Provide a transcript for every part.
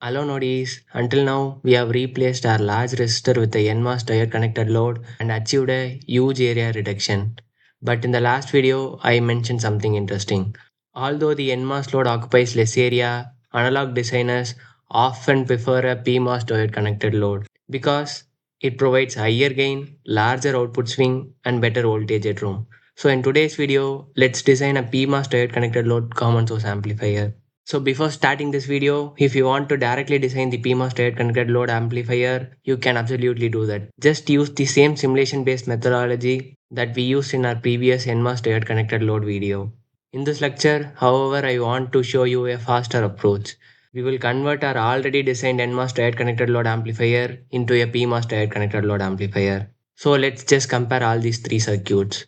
Hello Noddies. Until now, we have replaced our large resistor with a NMOS diode connected load and achieved a huge area reduction. But in the last video, I mentioned something interesting. Although the NMOS load occupies less area, analog designers often prefer a PMOS diode connected load because it provides higher gain, larger output swing, and better voltage headroom. So in today's video, let's design a PMOS diode connected load common source amplifier. So before starting this video, if you want to directly design the PMOS diode connected load amplifier, you can absolutely do that. Just use the same simulation based methodology that we used in our previous NMOS diode connected load video. In this lecture, however, I want to show you a faster approach. We will convert our already designed NMOS diode connected load amplifier into a PMOS diode connected load amplifier. So let's just compare all these three circuits.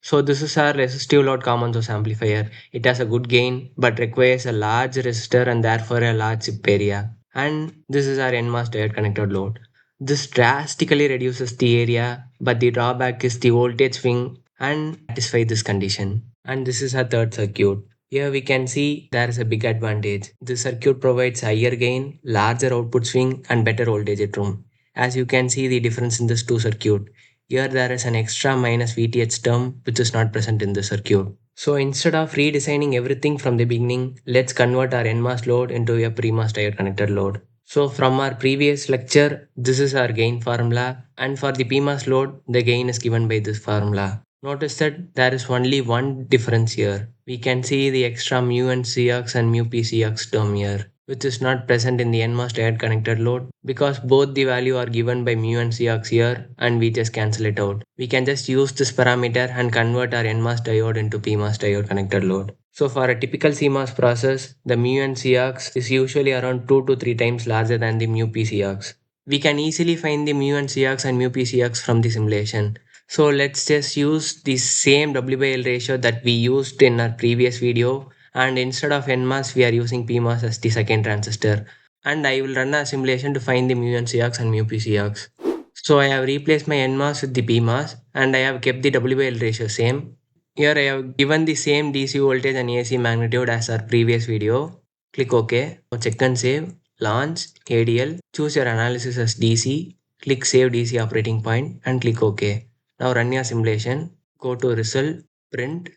So this is our resistive load common source amplifier. It has a good gain but requires a large resistor and therefore a large chip area. And this is our NMOS diode connected load. This drastically reduces the area, but the drawback is the voltage swing and satisfy this condition. And this is our third circuit. Here we can see there is a big advantage. This circuit provides higher gain, larger output swing and better voltage headroom. As you can see the difference in this two circuit. Here there is an extra minus VTH term which is not present in the circuit. So instead of redesigning everything from the beginning, let's convert our NMOS load into a PMOS diode connected load. So from our previous lecture, this is our gain formula, and for the PMOS load, the gain is given by this formula. Notice that there is only one difference here. We can see the extra mu and Cx and mu PCx term here, which is not present in the NMOS diode connected load because both the value are given by mu and Cx here and we just cancel it out. We can just use this parameter and convert our NMOS diode into PMOS diode connected load. So for a typical CMOS process, the mu and Cx is usually around 2 to 3 times larger than the mu PCx. We can easily find the mu and Cx and mu PCx from the simulation. So let's just use the same W/L ratio that we used in our previous video, and instead of NMOS we are using PMOS as the second transistor, and I will run a simulation to find the mu and Cx and mu PCx. So I have replaced my NMOS with the PMOS and I have kept the W/L ratio same. Here I have given the same DC voltage and AC magnitude as our previous video. Click OK. Now check and save. Launch ADL. Choose your analysis as DC. Click Save DC operating point and click OK. Now run your simulation. Go to Result, Print,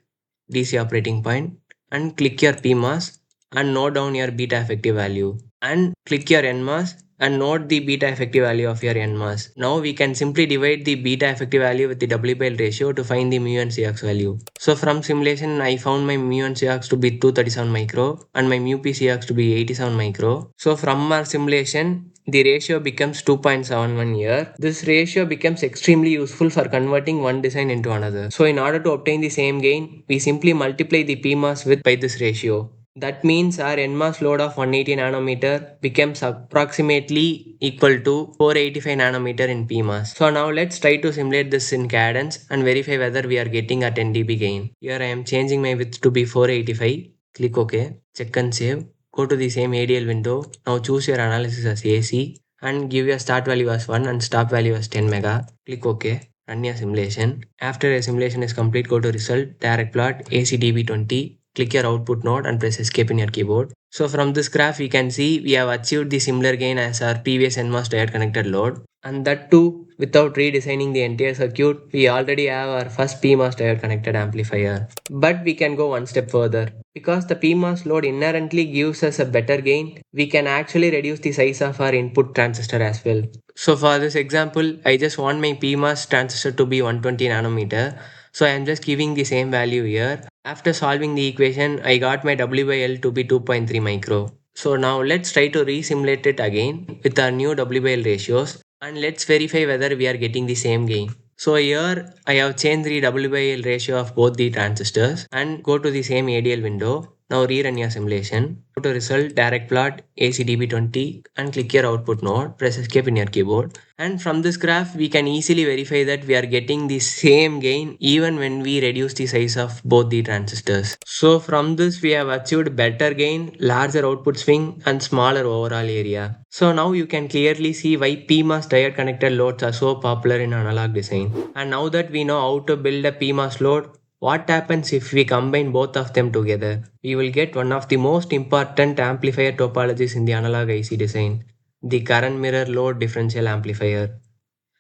DC operating point and click your PMOS and note down your beta effective value. And click your NMOS and note the beta effective value of your NMOS. Now we can simply divide the beta effective value with the W/L ratio to find the mu and Cx value. So from simulation I found my mu and Cx to be 237 micro and my mu Cx to be 87 micro. So from our simulation the ratio becomes 2.71 here. This ratio becomes extremely useful for converting one design into another. So in order to obtain the same gain, we simply multiply the PMOS width by this ratio. That means our NMOS load of 180 nanometer becomes approximately equal to 485 nanometer in PMOS. So now let's try to simulate this in Cadence and verify whether we are getting a 10 dB gain. Here I am changing my width to be 485. Click OK. Check and save. Go to the same ADL window. Now choose your analysis as AC and give your start value as 1 and stop value as 10 mega. Click OK. Run your simulation. After your simulation is complete, go to Result, Direct Plot, ACDB20. Click your output node and press escape in your keyboard. So from this graph we can see we have achieved the similar gain as our previous NMOS diode connected load, and that too without redesigning the entire circuit. We already have our first PMOS diode connected amplifier. But we can go one step further. Because the PMOS load inherently gives us a better gain, we can actually reduce the size of our input transistor as well. So for this example, I just want my PMOS transistor to be 120 nanometer. So I am just giving the same value here. After solving the equation, I got my W/L to be 2.3 micro. So now let's try to resimulate it again with our new W/L ratios and let's verify whether we are getting the same gain. So here I have changed the W/L ratio of both the transistors and go to the same ADL window. Now rerun your simulation. Go to Result, Direct Plot, ACDB20 and click your output node. Press escape in your keyboard. And from this graph we can easily verify that we are getting the same gain even when we reduce the size of both the transistors. So from this we have achieved better gain, larger output swing and smaller overall area. So now you can clearly see why PMOS diode connected loads are so popular in analog design. And now that we know how to build a PMOS load, What happens if we combine both of them together? We will get one of the most important amplifier topologies in the analog IC design, the current mirror load differential amplifier.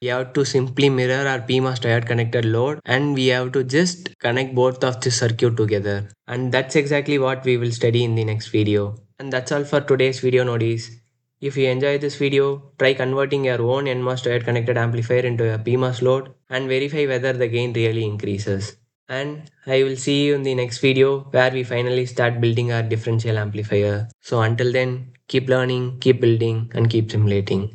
We have to simply mirror our PMOS diode connected load and we have to just connect both of the circuit together. And that's exactly what we will study in the next video. And that's all for today's video, Noddies. If you enjoyed this video, try converting your own NMOS diode connected amplifier into a PMOS load and verify whether the gain really increases. And I will see you in the next video where we finally start building our differential amplifier. So until then, keep learning, keep building and keep simulating.